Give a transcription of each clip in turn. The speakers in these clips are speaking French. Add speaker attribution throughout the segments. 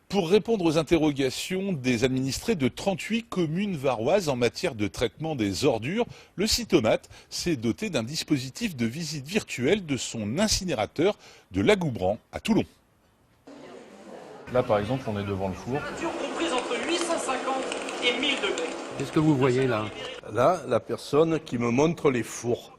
Speaker 1: Pour répondre aux interrogations des administrés de 38 communes varoises en matière de traitement des ordures, le Citomat s'est doté d'un dispositif de visite virtuelle de son incinérateur de Lagoubran à Toulon.
Speaker 2: Là par exemple on est devant le four.
Speaker 3: Température comprise entre 850 et 1000 degrés.
Speaker 4: Qu'est-ce que vous voyez là?
Speaker 5: Là, la personne qui me montre les fours.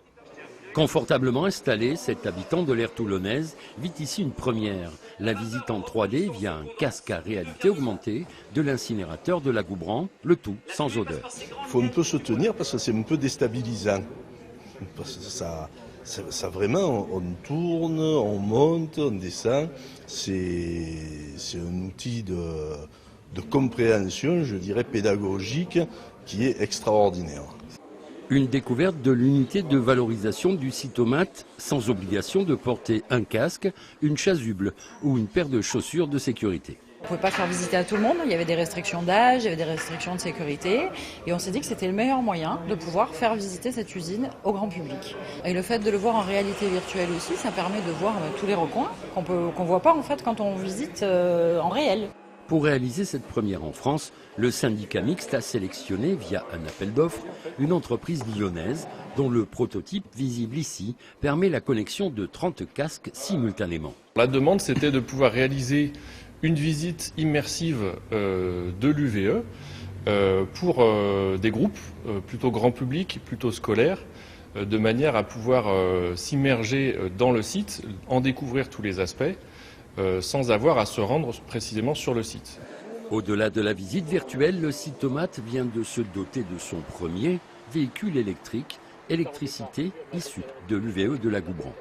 Speaker 4: Confortablement installé, cet habitant de l'aire toulonnaise vit ici une première. La visite en 3D via un casque à réalité augmentée de l'incinérateur de Lagoubran, le tout sans odeur.
Speaker 5: Il faut un peu se tenir parce que c'est un peu déstabilisant. Parce que ça vraiment, on tourne, on monte, on descend. C'est un outil de compréhension, je dirais pédagogique, qui est extraordinaire.
Speaker 4: Une découverte de l'unité de valorisation du Citomat, sans obligation de porter un casque, une chasuble ou une paire de chaussures de sécurité.
Speaker 6: On ne pouvait pas faire visiter à tout le monde, il y avait des restrictions d'âge, il y avait des restrictions de sécurité et on s'est dit que c'était le meilleur moyen de pouvoir faire visiter cette usine au grand public. Et le fait de le voir en réalité virtuelle aussi, ça permet de voir tous les recoins qu'on ne voit pas en fait quand on visite en réel.
Speaker 4: Pour réaliser cette première en France, le syndicat mixte a sélectionné, via un appel d'offres, une entreprise lyonnaise dont le prototype, visible ici, permet la connexion de 30 casques simultanément.
Speaker 2: La demande c'était de pouvoir réaliser une visite immersive de l'UVE pour des groupes plutôt grand public, plutôt scolaires, de manière à pouvoir s'immerger dans le site, en découvrir tous les aspects, sans avoir à se rendre précisément sur le site.
Speaker 4: Au-delà de la visite virtuelle, le Citomat vient de se doter de son premier véhicule électrique, électricité issue de l'UVE de Lagoubran.